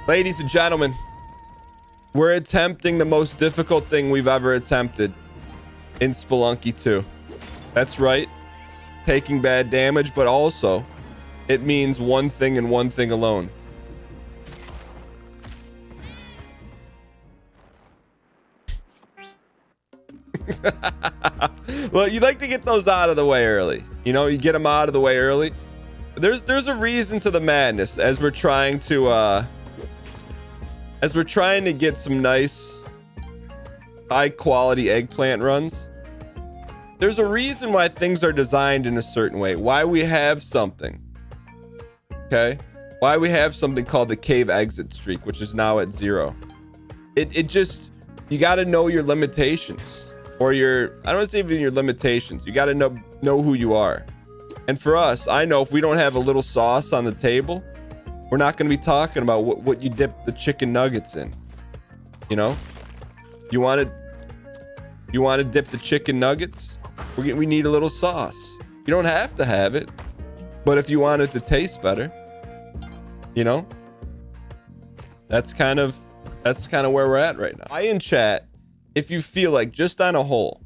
Ladies and gentlemen, we're attempting the most difficult thing we've ever attempted in Spelunky 2. That's right. Taking bad damage, but also it means one thing and one thing alone. Well, you like to get those out of the way early. You know, you get them out of the way early. There's a reason to the madness as we're trying to get some nice high quality eggplant runs. There's a reason why things are designed in a certain way, why we have something. Okay? Why we have something called the cave exit streak, which is now at 0. It just, you got to know your limitations, or your, I don't want to say even your limitations. You got to know who you are. And for us, I know if we don't have a little sauce on the table, we're not going to be talking about what you dip the chicken nuggets in. You know, you want to dip the chicken nuggets. We need a little sauce. You don't have to have it, but if you want it to taste better, you know, that's kind of where we're at right now. I in chat, if you feel like, just on a whole,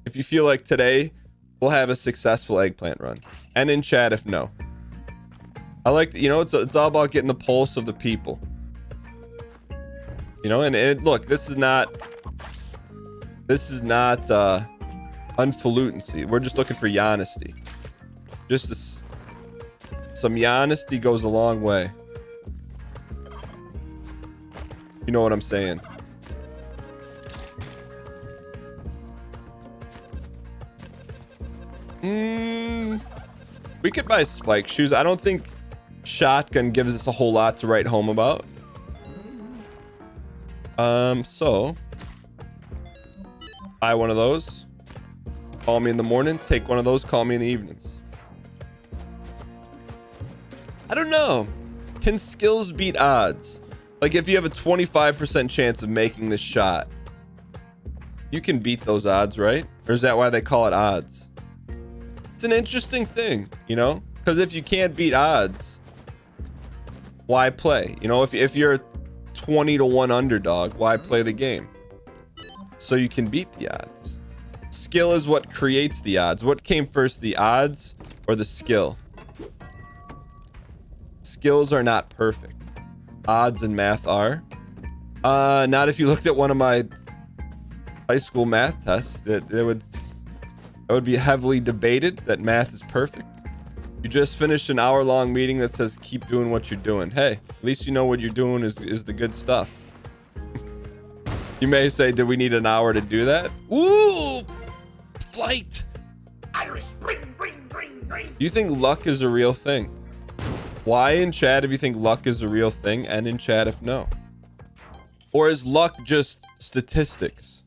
if you feel like today we'll have a successful eggplant run, and in chat if no. I like to, you know, it's all about getting the pulse of the people. You know, and look, this is not unfalutency. We're just looking for honesty. Just some honesty goes a long way. You know what I'm saying? We could buy spike shoes. I don't think shotgun gives us a whole lot to write home about. So buy one of those. Call me in the morning. Take one of those. Call me in the evenings. I don't know. Can skills beat odds? Like if you have a 25% chance of making this shot, you can beat those odds, right? Or is that why they call it odds? It's an interesting thing, you know? Because if you can't beat odds, why play? You know, if you're a 20-1 underdog, why play the game? So you can beat the odds. Skill is what creates the odds. What came first, the odds or the skill? Skills are not perfect. Odds and math are. Not if you looked at one of my high school math tests. That would be heavily debated that math is perfect. You just finished an hour-long meeting that says keep doing what you're doing. Hey, at least you know what you're doing is the good stuff. You may say, did we need an hour to do that? Ooh, flight. Irish spring, ring. Do you think luck is a real thing? Why in chat if you think luck is a real thing, and in chat if no? Or is luck just statistics?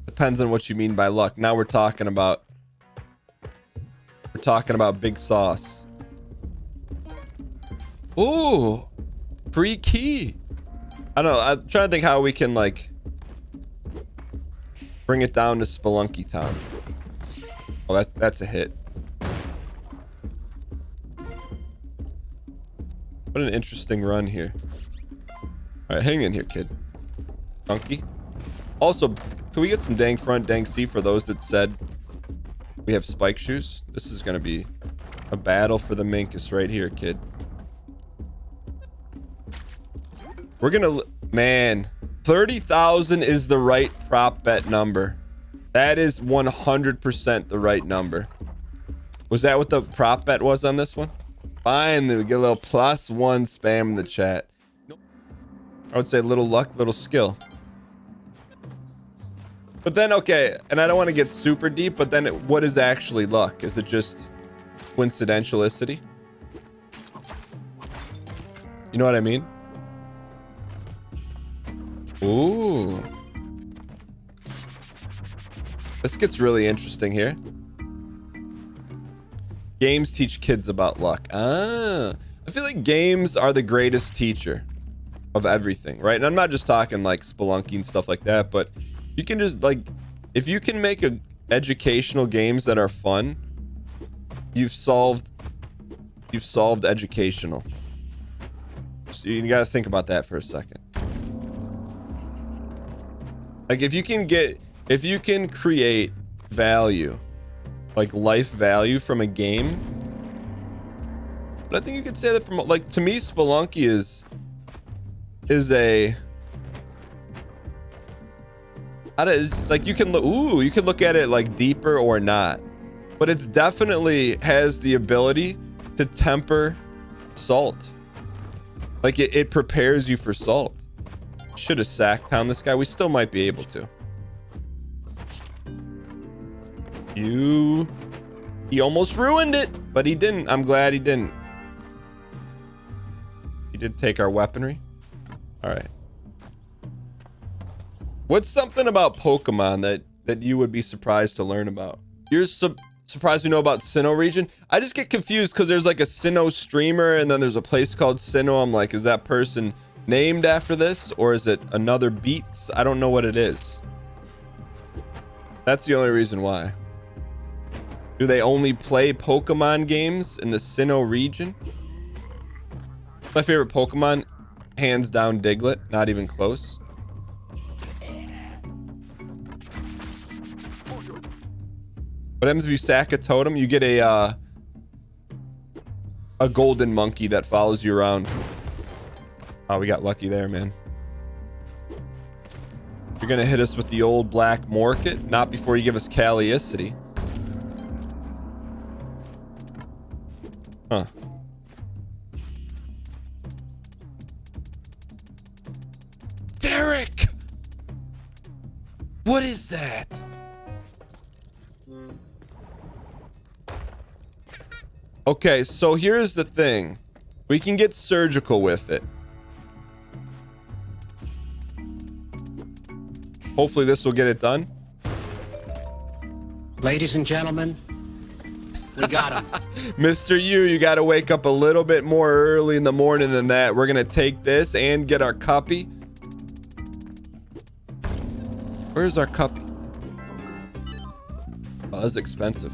Depends on what you mean by luck. Now we're talking about big sauce. Ooh, free key. I don't know. I'm trying to think how we can like bring it down to Spelunky Town. Oh, that's a hit. What an interesting run here. All right, hang in here, kid. Chunky. Also, can we get some dang front, dang C for those that said we have spike shoes? This is going to be a battle for the Minkus right here, kid. We're going to... Man, 30,000 is the right prop bet number. That is 100% the right number. Was that what the prop bet was on this one? Finally, we get a little +1 spam in the chat. I would say little luck, little skill. But then, okay, and I don't want to get super deep, but then what is actually luck? Is it just coincidentalicity? You know what I mean? Ooh. This gets really interesting here. Games teach kids about luck. I feel like games are the greatest teacher of everything, right? And I'm not just talking like Spelunky and stuff like that, but you can just like, if you can make educational games that are fun, you've solved educational. So you got to think about that for a second. Like if you can create value, like life value from a game. But I think you could say that from, like, to me, Spelunky is a, like, you can look at it like deeper or not, but it's definitely has the ability to temper salt. Like it prepares you for salt. Should have sacked down this guy. We still might be able to. He almost ruined it, but he didn't. I'm glad he didn't. He did take our weaponry. All right. What's something about Pokemon that you would be surprised to learn about? You're surprised to know about Sinnoh region? I just get confused because there's like a Sinnoh streamer and then there's a place called Sinnoh. I'm like, is that person named after this or is it another Beats? I don't know what it is. That's the only reason why. Do they only play Pokemon games in the Sinnoh region? My favorite Pokemon, hands down, Diglett. Not even close. What happens if you sack a totem? You get a golden monkey that follows you around. Oh, we got lucky there, man. You're gonna hit us with the old black market? Not before you give us Caliicity. Huh. Derek! What is that? Okay, so here's the thing. We can get surgical with it. Hopefully this will get it done. Ladies and gentlemen, we got him. Mr. You got to wake up a little bit more early in the morning than that. We're going to take this and get our cuppy. Where's our cuppy? Oh, that's expensive.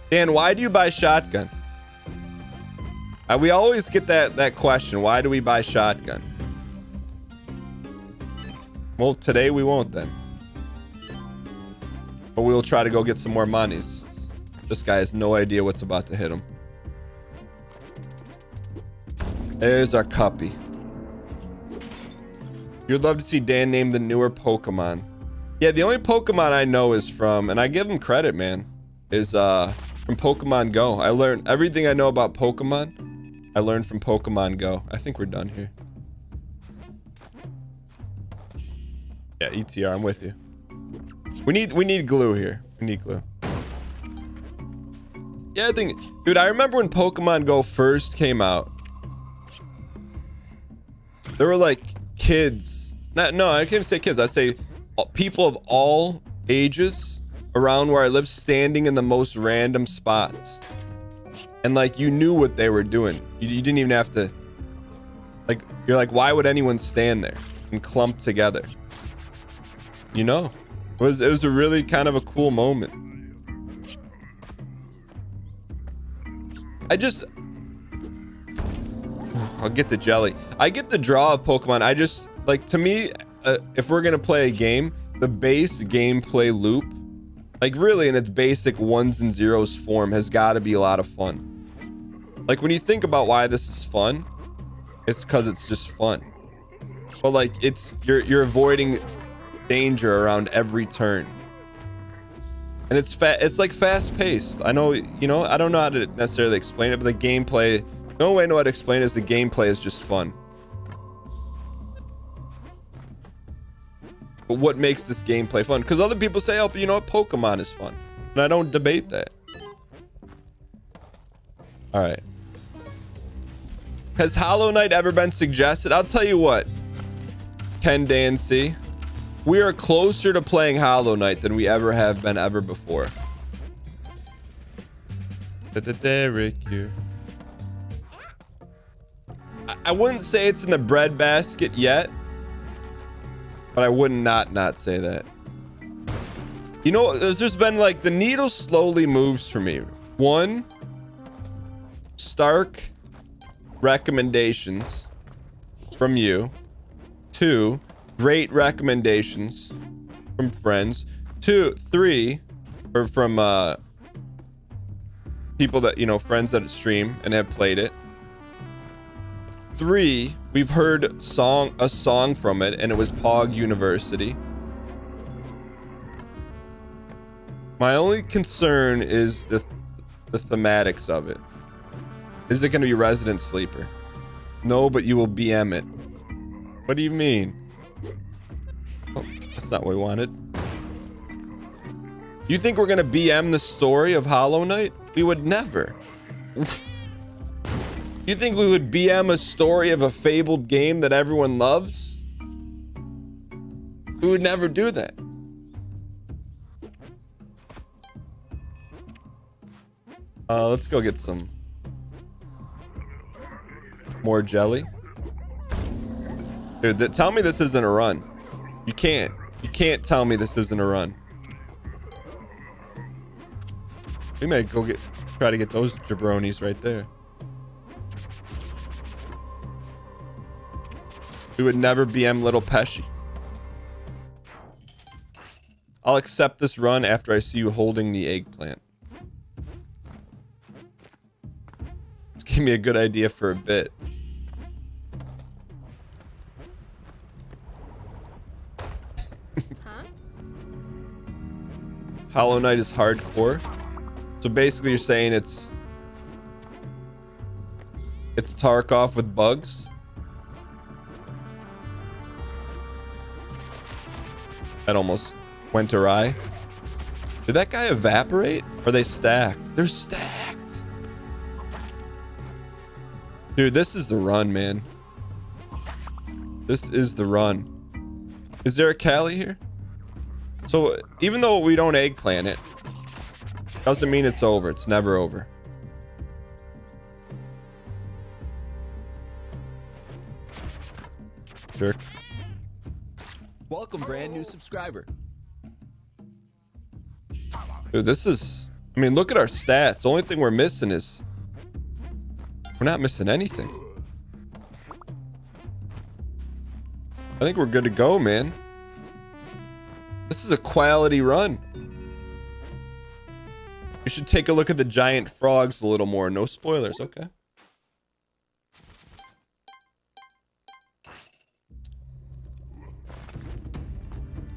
Dan, why do you buy shotgun? We always get that question. Why do we buy shotgun? Well, today we won't then. But we'll try to go get some more monies. This guy has no idea what's about to hit him. There's our cuppy. You'd love to see Dan name the newer Pokemon. Yeah, the only Pokemon I know is from, and I give him credit, man, is from Pokemon Go. I learned everything I know about Pokemon. I learned from Pokemon Go. I think we're done here. Yeah, ETR, I'm with you. We need glue here. We need glue. Yeah, I think, dude, I remember when Pokemon Go first came out. There were like kids. No, I can't even say kids. I'd say people of all ages around where I live standing in the most random spots. And like you knew what they were doing. You didn't even have to, like, you're like, why would anyone stand there and clump together? You know, it was a really kind of a cool moment. I'll get the jelly. I get the draw of Pokemon. I just, like, to me, if we're gonna play a game, the base gameplay loop, like really in its basic ones and zeros form, has got to be a lot of fun. Like when you think about why this is fun, it's because it's just fun. But like it's you're avoiding danger around every turn, and it's like fast paced. I know, you know, I don't know how to necessarily explain it, but the gameplay, the only way I know how to explain it is the gameplay is just fun. But what makes this gameplay fun? Because other people say, oh, you know what, Pokemon is fun, and I don't debate that. All right. Has Hollow Knight ever been suggested? I'll tell you what, Ken Dancy, we are closer to playing Hollow Knight than we ever have been ever before. Derek here. I wouldn't say it's in the breadbasket yet, but I would not say that. You know, there's been like the needle slowly moves for me. 1, stark recommendations from you. 2, great recommendations from friends. 3, or from people that, you know, friends that stream and have played it. 3, we've heard a song from it, and it was Pog University. My only concern is the thematics of it. Is it going to be Resident Sleeper? No, but you will BM it. What do you mean? Oh, that's not what we wanted. You think we're going to BM the story of Hollow Knight? We would never. You think we would BM a story of a fabled game that everyone loves? We would never do that. Let's go get some more jelly. Dude, tell me this isn't a run. You can't tell me this isn't a run. We may go try to get those jabronis right there. We would never BM Little Pesci. I'll accept this run after I see you holding the eggplant. Just give me a good idea for a bit. Huh? Hollow Knight is hardcore. So basically you're saying it's Tarkov with bugs? That almost went awry. Did that guy evaporate? Or are they stacked? They're stacked. Dude, this is the run, man. This is the run. Is there a Cali here? So even though we don't eggplant it, doesn't mean it's over. It's never over. Jerk. Welcome, brand new subscriber. Dude, this is... I mean, look at our stats. The only thing we're missing is... We're not missing anything. I think we're good to go, man. This is a quality run. You should take a look at the giant frogs a little more. No spoilers, okay.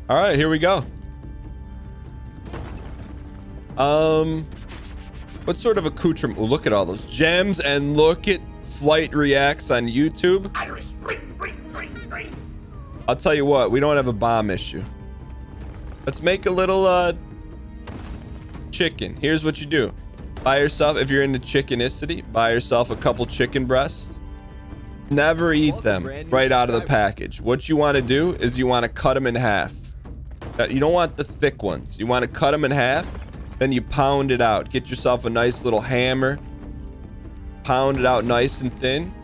All right, here we go. What sort of accoutrement? Oh, look at all those gems, and look at Flight Reacts on YouTube. I'll tell you what, we don't have a bomb issue. Let's make a little chicken. Here's what you do. Buy yourself, if you're into chickenicity, buy yourself a couple chicken breasts. Never eat them right out of the package. What you want to do is you want to cut them in half. You don't want the thick ones. You want to cut them in half, then you pound it out. Get yourself a nice little hammer. Pound it out nice and thin.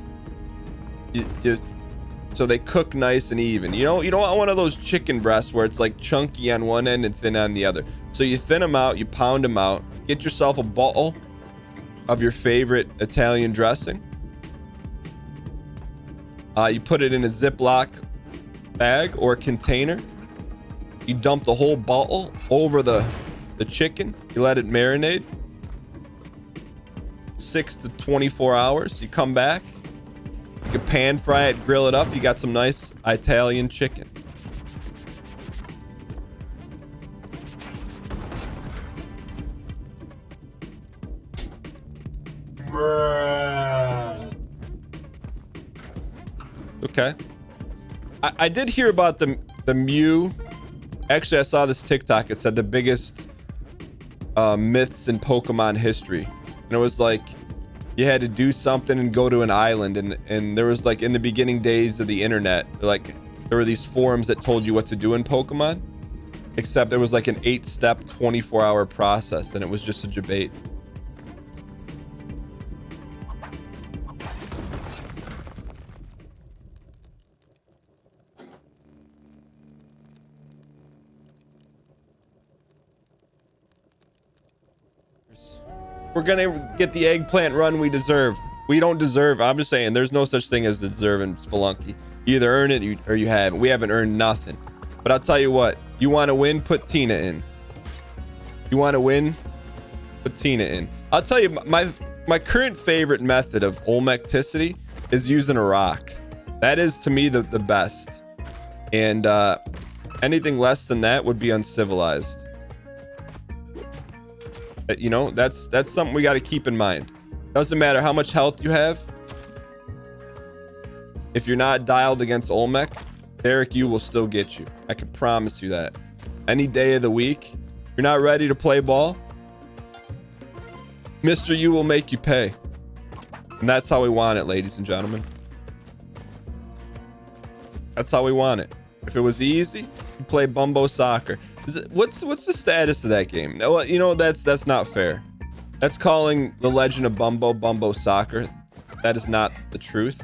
So they cook nice and even. You don't want one of those chicken breasts where it's like chunky on one end and thin on the other. So you thin them out, you pound them out. Get yourself a bottle of your favorite Italian dressing. You put it in a Ziploc bag or container. You dump the whole bottle over the chicken. You let it marinate 6 to 24 hours. You come back. You can pan fry it, grill it up. You got some nice Italian chicken. Okay. I did hear about the Mew. Actually, I saw this TikTok. It said the biggest myths in Pokemon history. And it was like you had to do something and go to an island. And there was like in the beginning days of the internet, like there were these forums that told you what to do in Pokemon. Except there was like an 8-step, 24-hour process. And it was just a debate. We're gonna get the eggplant run we deserve. We don't deserve. I'm just saying, there's no such thing as deserve in Spelunky. You either earn it or you haven't. We haven't earned nothing. But I'll tell you what. You want to win? Put Tina in. You want to win? Put Tina in. I'll tell you, my current favorite method of Olmecticity is using a rock. That is, to me, the best. And anything less than that would be uncivilized. You know, that's something we got to keep in mind. Doesn't matter how much health you have. If you're not dialed against Olmec, Derek, you will still get you. I can promise you that. Any day of the week, you're not ready to play ball, Mr. You will make you pay. And that's how we want it, ladies and gentlemen. That's how we want it. If it was easy, you play Bumbo Soccer. What's the status of that game? No, you know, that's not fair. That's calling The Legend of Bumbo Soccer. That is not the truth.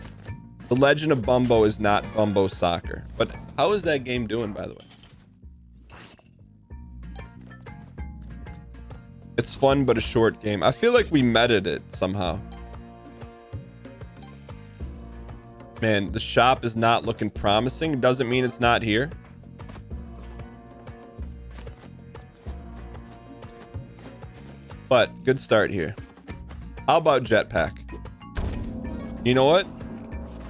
The Legend of Bumbo is not Bumbo Soccer. But how is that game doing, by the way? It's fun, but a short game. I feel like we meted it somehow. Man, the shop is not looking promising. Doesn't mean it's not here. But good start here. How about jetpack? You know what?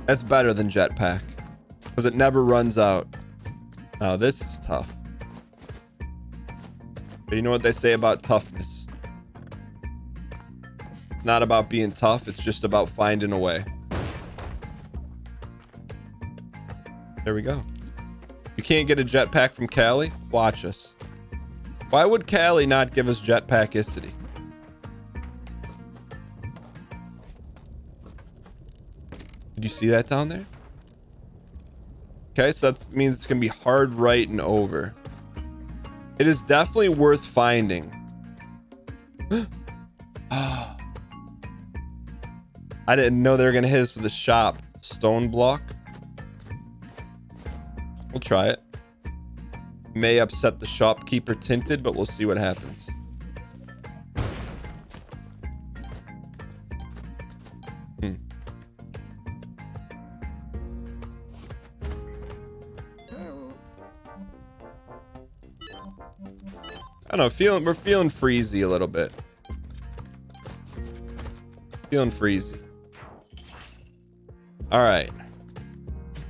That's better than jetpack because it never runs out. Now this is tough. But you know what they say about toughness? It's not about being tough. It's just about finding a way. There we go. You can't get a jetpack from Callie? Watch us. Why would Callie not give us jetpackicity? Did you see that down there? Okay, so that means it's gonna be hard right and over. It is definitely worth finding. Oh. I didn't know they were gonna hit us with a shop. Stone block. We'll try it. May upset the shopkeeper tinted, but we'll see what happens. I don't know, we're feeling freezy a little bit. Feeling freezy. All right.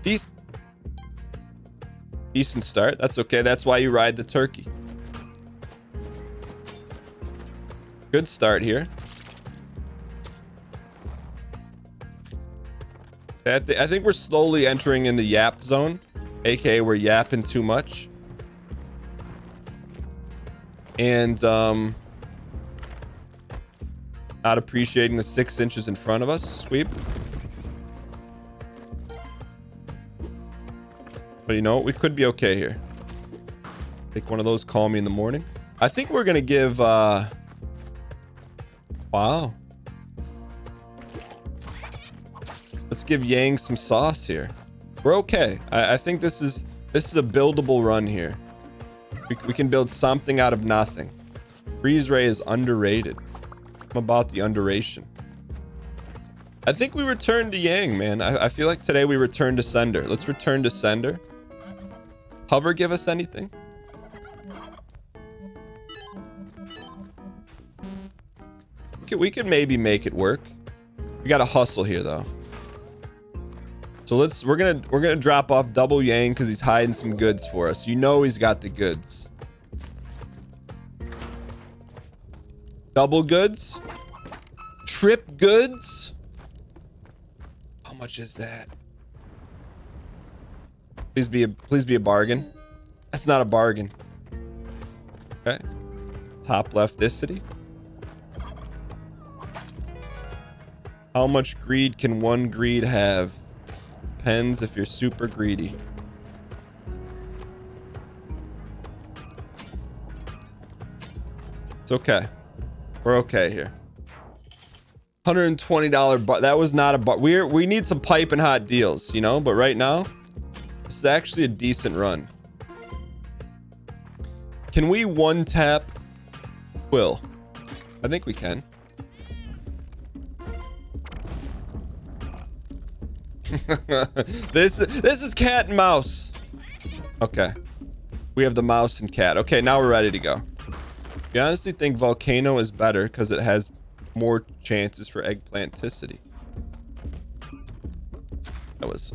Decent start. That's okay. That's why you ride the turkey. Good start here. I think we're slowly entering in the yap zone, aka we're yapping too much. And not appreciating the 6 inches in front of us. Sweep. But you know, we could be okay here. Take one of those, call me in the morning. I think we're gonna give wow. Let's give Yang some sauce here. We're okay. I think this is a buildable run here. We can build something out of nothing. Freeze ray is underrated. I'm about the underration. I think we return to Yang, man. I feel like today we return to sender. Let's return to sender. Hover give us anything? We could maybe make it work. We gotta hustle here though. So we're gonna drop off double Yang because he's hiding some goods for us. You know he's got the goods. Double goods? Trip goods? How much is that? Please be a bargain. That's not a bargain. Okay. Top lefticity. How much greed can one greed have? Depends if you're super greedy. It's okay. We're okay here. $120 bar. That was not a bar. We need some piping hot deals, you know, but right now this is actually a decent run. Can we one tap Quill? I think we can. This is cat and mouse. Okay. We have the mouse and cat. Okay, now we're ready to go. I honestly think volcano is better because it has more chances for eggplanticity. That was...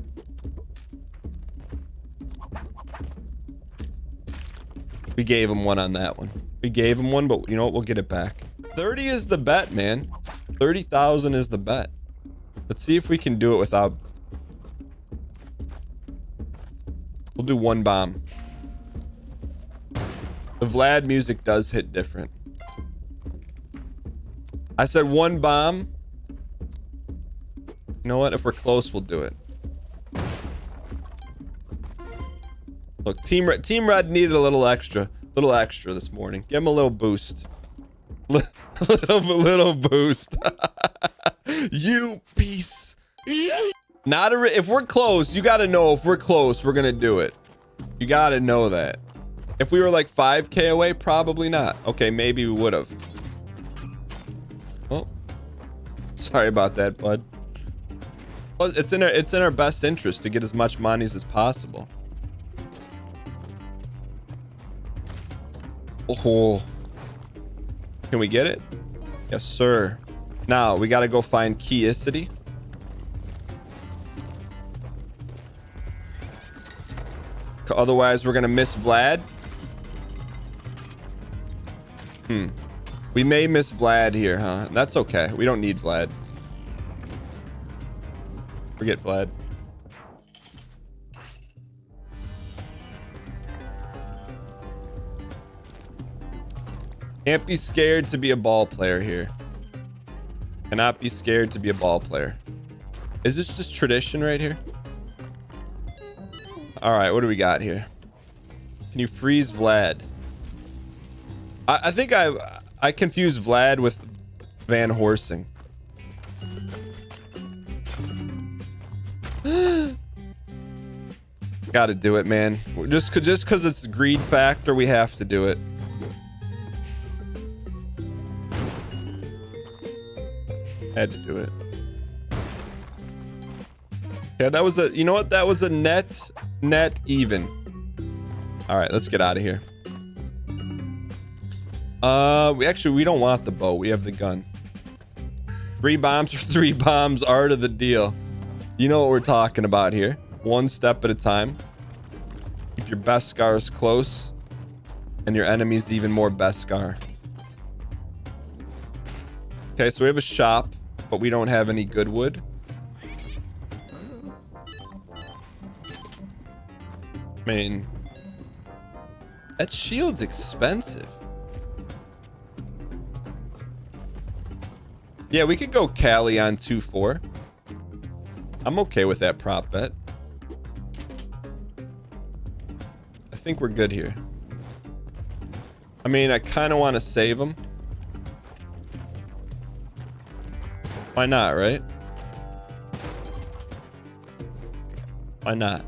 We gave him one on that one. We gave him one, but you know what? We'll get it back. 30 is the bet, man. 30,000 is the bet. Let's see if we can do it without... We'll do one bomb. The Vlad music does hit different. I said one bomb. You know what? If we're close, we'll do it. Look, Team Red needed a little extra this morning. Give him a little boost. little boost. You piece. Not a. If we're close, you gotta know if we're close, we're gonna do it. You gotta know that. If we were like 5K away, probably not. Okay, maybe we would have. Oh, sorry about that, bud. Well, it's in our best interest to get as much monies as possible. Oh, can we get it? Yes, sir. Now we gotta go find Keyicity. Otherwise, we're gonna miss Vlad. We may miss Vlad here, huh? That's okay. We don't need Vlad. Forget Vlad. Can't be scared to be a ball player here. Cannot be scared to be a ball player. Is this just tradition right here? All right, what do we got here? Can you freeze Vlad? I think I confused Vlad with Van Horsing. Gotta do it, man. Just because it's greed factor, we have to do it. Had to do it. Yeah, that was a, you know what? That was a net even. All right, let's get out of here. We don't want the bow. We have the gun. 3 bombs for 3 bombs, art of the deal. You know what we're talking about here. One step at a time. Keep your best scars close and your enemies even more best scar. Okay, so we have a shop, but we don't have any good wood. I mean, that shield's expensive. Yeah, we could go Cali on 2-4. I'm okay with that prop bet. I think we're good here. I mean, I kind of want to save him. Why not, right? Why not?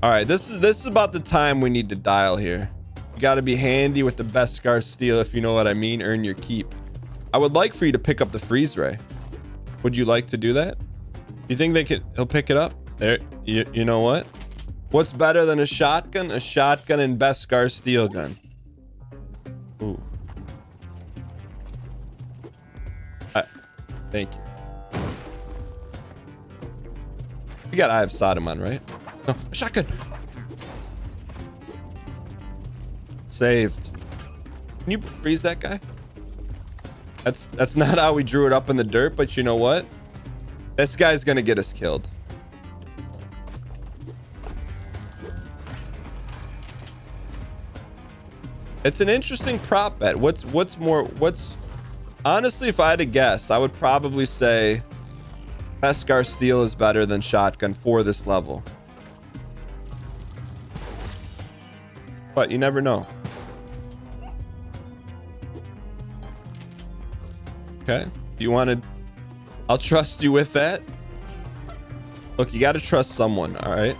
All right, this is about the time we need to dial here. You got to be handy with the best scar steel, if you know what I mean. Earn your keep. I would like for you to pick up the freeze ray. Would you like to do that? You think he'll pick it up? There, you know what? What's better than a shotgun? A shotgun and best scar steel gun. Ooh. Thank you. You got Eye of Sodom on, right? No, a shotgun. Saved. Can you freeze that guy? That's not how we drew it up in the dirt, but you know what? This guy's gonna get us killed. It's an interesting prop bet. Honestly, if I had to guess, I would probably say Beskar Steel is better than shotgun for this level. But you never know. Okay, you wanted... I'll trust you with that. Look, you got to trust someone, all right?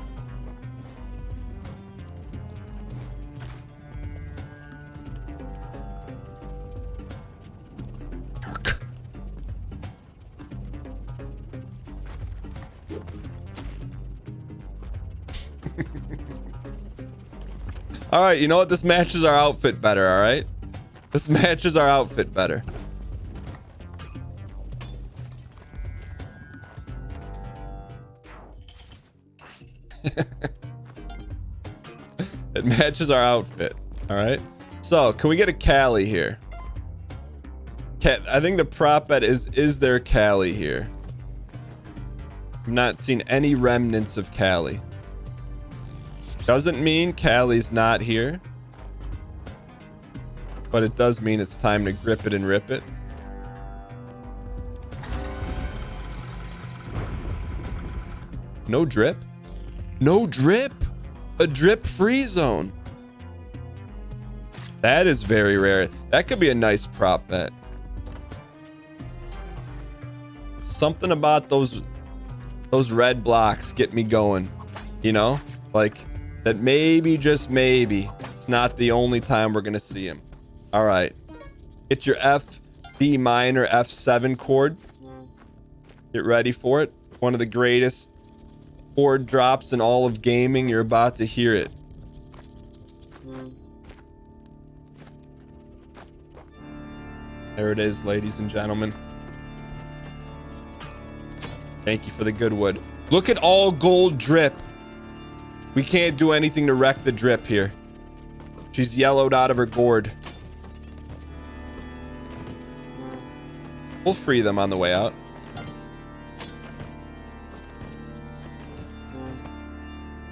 All right, you know what? This matches our outfit better, all right? This matches our outfit better. It matches our outfit, all right? So, can we get a Callie here? I think the prop bet is there Callie here? I've not seen any remnants of Callie. Doesn't mean Callie's not here. But it does mean it's time to grip it and rip it. No drip? No drip? A drip free zone. That is very rare. That could be a nice prop bet. Something about those red blocks get me going. You know? Like, that maybe, just maybe, it's not the only time we're going to see him. All right. Get your F, B minor, F7 chord. Get ready for it. One of the greatest chord drops in all of gaming. You're about to hear it. There it is, ladies and gentlemen. Thank you for the good wood. Look at all gold drip. We can't do anything to wreck the drip here. She's yellowed out of her gourd. We'll free them on the way out.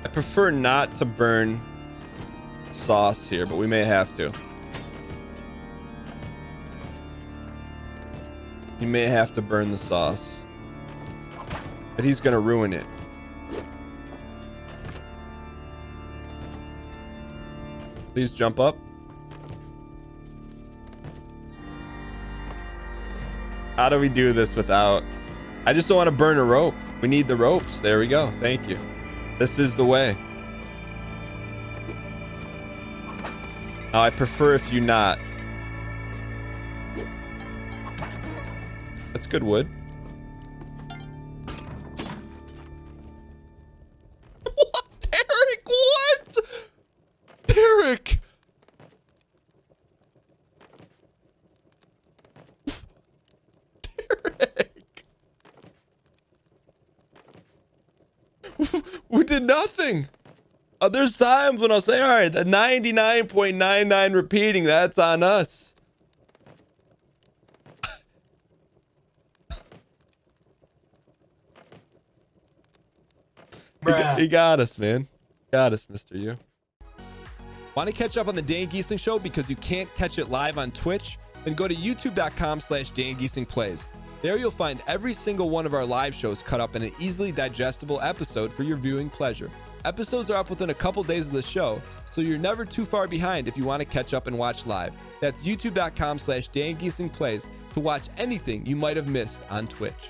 I prefer not to burn sauce here, but we may have to. You may have to burn the sauce. But he's gonna ruin it. Please jump up. How do we do this without... I just don't want to burn a rope. We need the ropes. There we go. Thank you. This is the way. Now, I prefer if you not. That's good wood. What? Derek, what? Derek! We did nothing. There's times when I'll say, all right, the 99.99 repeating, that's on us. He got us, man. Got us, Mr. U. Want to catch up on the Dan Gheesling Show because you can't catch it live on Twitch? Then go to youtube.com/DanGheeslingPlays. There you'll find every single one of our live shows cut up in an easily digestible episode for your viewing pleasure. Episodes are up within a couple days of the show, so you're never too far behind if you want to catch up and watch live. That's youtube.com/DanGheeslingPlays to watch anything you might have missed on Twitch.